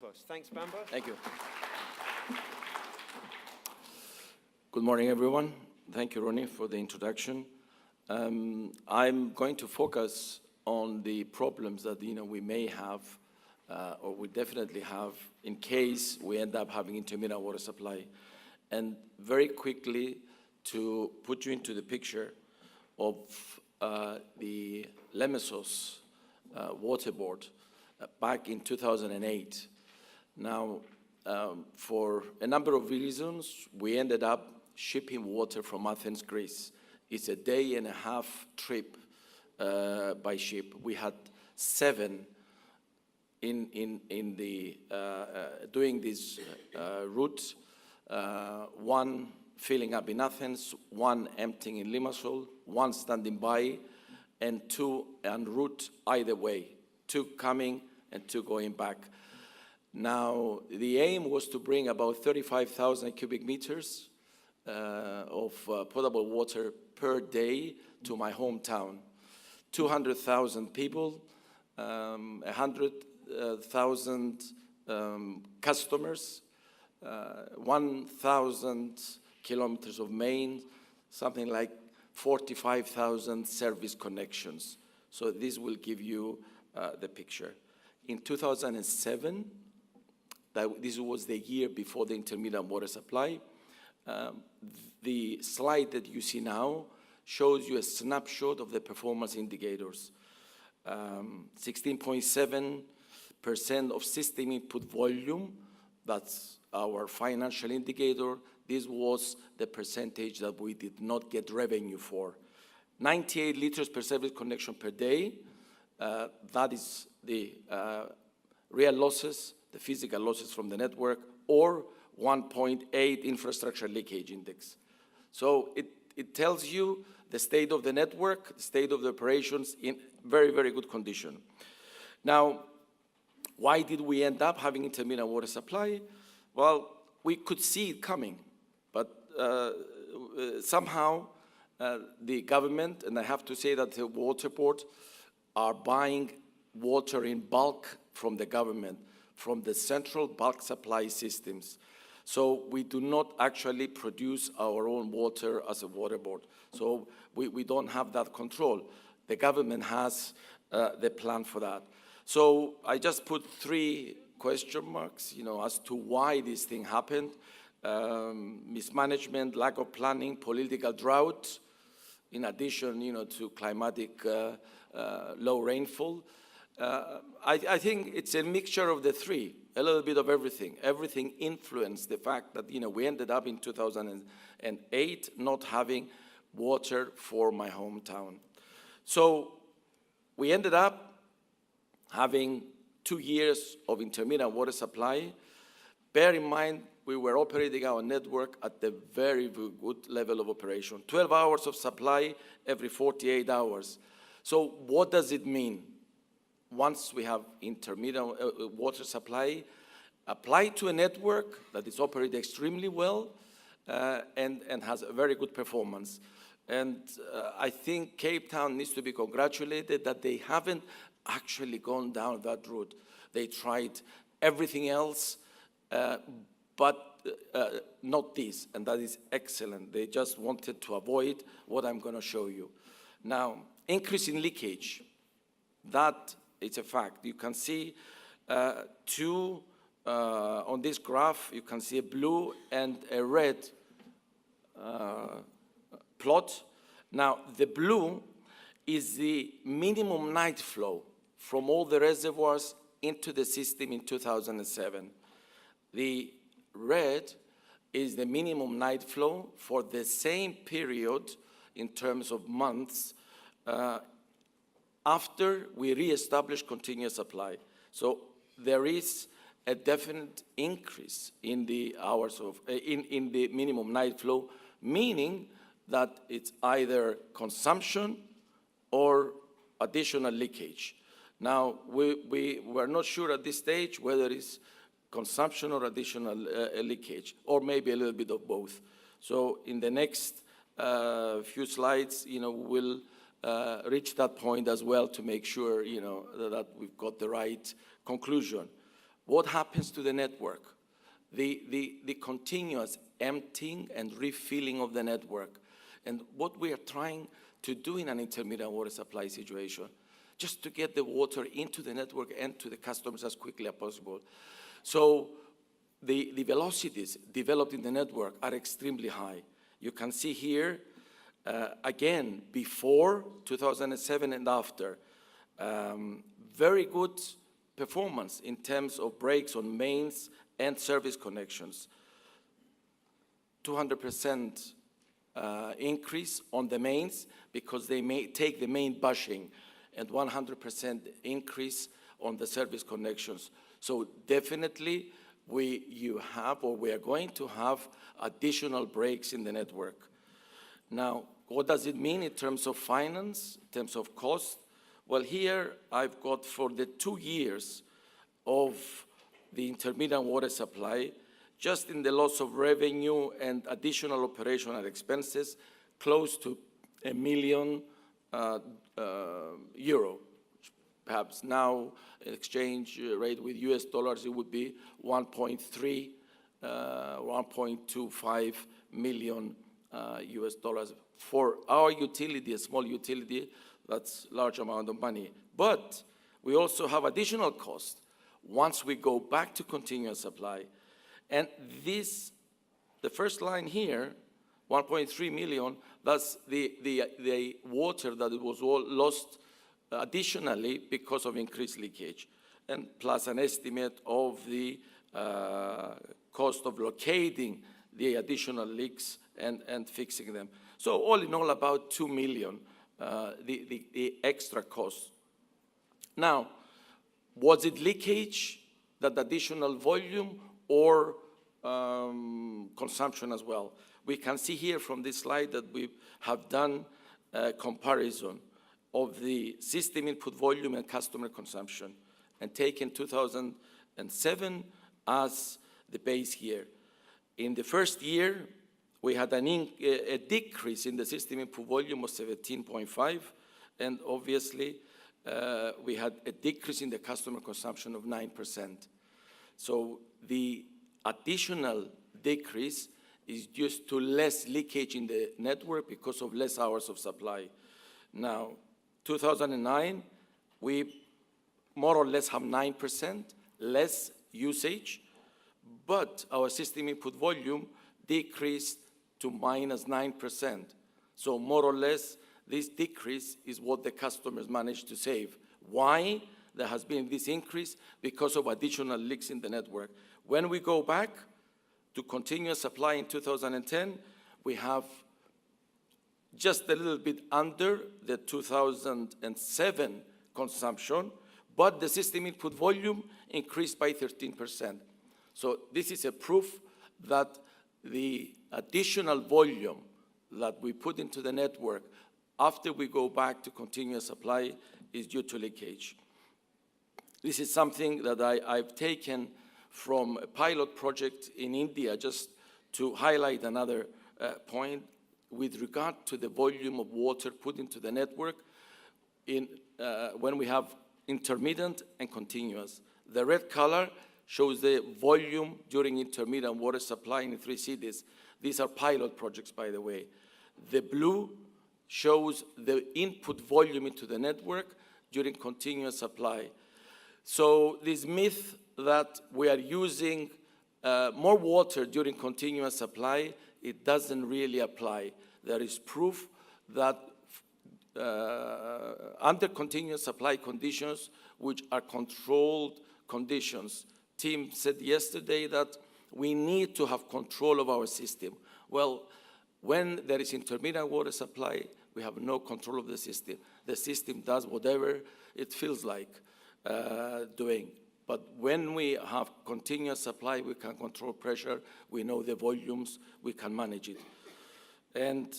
us. Thanks, Bambo. Thank you. Good morning, everyone. Thank you, Ronnie, for the introduction. I'm going to focus on the problems that we may have, or we definitely have, in case we end up having intermittent water supply. And very quickly, to put you into the picture of the Lemesos water board back in 2008. Now, for a number of reasons, we ended up shipping water from Athens, Greece. It's a day-and-a-half trip by ship. We had 7 in the doing this route, 1 filling up in Athens, 1 emptying in Limassol, 1 standing by, and 2 en route either way, 2 coming and 2 going back. Now, the aim was to bring about 35,000 cubic meters of potable water per day to my hometown. 200,000 people, 100,000 customers, 1,000 kilometers of main, something like 45,000 service connections. So this will give you the picture. In 2007, this was the year before the intermittent water supply. The slide that you see now shows you a snapshot of the performance indicators. 16.7% of system input volume, that's our financial indicator. This was the percentage that we did not get revenue for. 98 liters per service connection per day, that is the real losses, the physical losses from the network, or 1.8 infrastructure leakage index. So it tells you the state of the network, the state of the operations in very, very good condition. Now, why did we end up having intermittent water supply? Well, we could see it coming, but somehow the government, and I have to say that the water board, are buying water in bulk from the government, from the central bulk supply systems. So we do not actually produce our own water as a water board. So we don't have that control. The government has the plan for that. So I just put 3 question marks, as to why this thing happened. Mismanagement, lack of planning, political drought, in addition, to climatic low rainfall. I think it's a mixture of the 3, a little bit of everything. Everything influenced the fact that, we ended up in 2008 not having water for my hometown. So we ended up having 2 years of intermittent water supply. Bear in mind, we were operating our network at a very, very good level of operation. 12 hours of supply every 48 hours. So what does it mean? Once we have intermittent water supply, applied to a network that is operating extremely well and has a very good performance. And I think Cape Town needs to be congratulated that they haven't actually gone down that route. They tried everything else, but not this, and that is excellent. They just wanted to avoid what I'm going to show you. Now, increase in leakage, that it's a fact. You can see 2 on this graph. You can see a blue and a red plot. Now, the blue is the minimum night flow from all the reservoirs into the system in 2007. The red is the minimum night flow for the same period in terms of months after we re-establish continuous supply. So there is a definite increase in the hours of, in the minimum night flow, meaning that it's either consumption or additional leakage. Now, we were not sure at this stage whether it's consumption or additional leakage, or maybe a little bit of both. So in the next few slides, we'll reach that point as well to make sure, that we've got the right conclusion. what happens to the network? The continuous emptying and refilling of the network. And what we are trying to do in an intermittent water supply situation, just to get the water into the network and to the customers as quickly as possible. So the velocities developed in the network are extremely high. You can see here, again, before 2007 and after, very good performance in terms of breaks on mains and service connections. 200% increase on the mains because they may take the main bushing, and 100% increase on the service connections. So definitely we are going to have additional breaks in the network. Now, what does it mean in terms of finance, in terms of cost? Well, here I've got for the 2 years of the intermittent water supply, just in the loss of revenue and additional operational expenses, close to €1 million. Perhaps now, exchange rate with US dollars, it would be 1.3, 1.25 million US dollars. For our utility, a small utility, that's a large amount of money. But we also have additional costs once we go back to continuous supply. And this, the first line here, 1.3 million, that's the water that was all lost additionally because of increased leakage, and plus an estimate of the cost of locating the additional leaks and fixing them. So all in all, about 2 million, the extra cost. Now, was it leakage, that additional volume, or consumption as well? We can see here from this slide that we have done a comparison of the system input volume and customer consumption, and taken 2007 as the base year. In the first year, we had a decrease in the system input volume of 17.5, and obviously we had a decrease in the customer consumption of 9%. So the additional decrease is due to less leakage in the network because of less hours of supply. Now, 2009, we more or less have 9% less usage, but our system input volume decreased to minus 9%. So more or less, this decrease is what the customers managed to save. Why there has been this increase? Because of additional leaks in the network. When we go back to continuous supply in 2010, we have just a little bit under the 2007 consumption, but the system input volume increased by 13%. So this is a proof that the additional volume that we put into the network after we go back to continuous supply is due to leakage. This is something that I've taken from a pilot project in India, just to highlight another point with regard to the volume of water put into the network when we have intermittent and continuous. The red color shows the volume during intermittent water supply in the 3 cities. These are pilot projects, by the way. The blue shows the input volume into the network during continuous supply. So this myth that we are using more water during continuous supply, it doesn't really apply. There is proof that under continuous supply conditions, which are controlled conditions, Tim said yesterday that we need to have control of our system. Well, when there is intermittent water supply, we have no control of the system. The system does whatever it feels like doing. But when we have continuous supply, we can control pressure, we know the volumes, we can manage it. And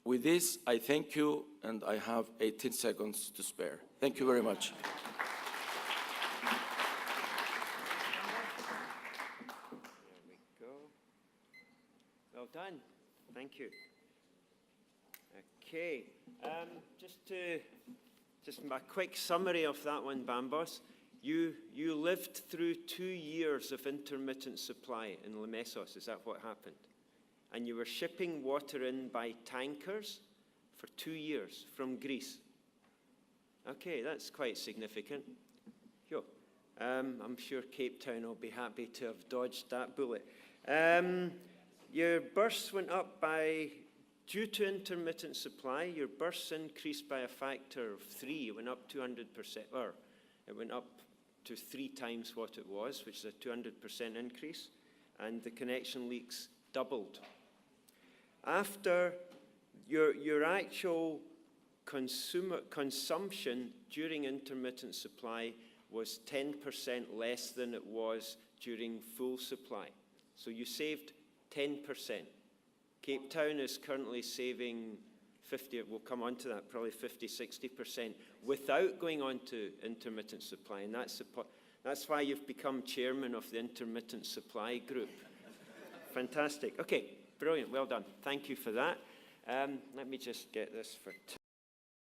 with this, I thank you, and I have 18 seconds to spare. Thank you very much. There we go. Well done. Thank you. Okay. Just a quick summary of that one, Bambos. You lived through 2 years of intermittent supply in Limesos, is that what happened? And you were shipping water in by tankers for 2 years from Greece. Okay, that's quite significant. Yo, I'm sure Cape Town will be happy to have dodged that bullet. Your bursts went up due to intermittent supply, your bursts increased by a factor of 3. It went up 200%, or it went up to 3 times what it was, which is a 200% increase, and the connection leaks doubled. After your actual consumption during intermittent supply was 10% less than it was during full supply. So you saved 10%. Cape Town is currently saving 50, we'll come on to that, probably 50, 60% without going on to intermittent supply. And that's why you've become chairman of the intermittent supply group. Fantastic. Okay, brilliant, well done. Thank you for that. Let me just get this for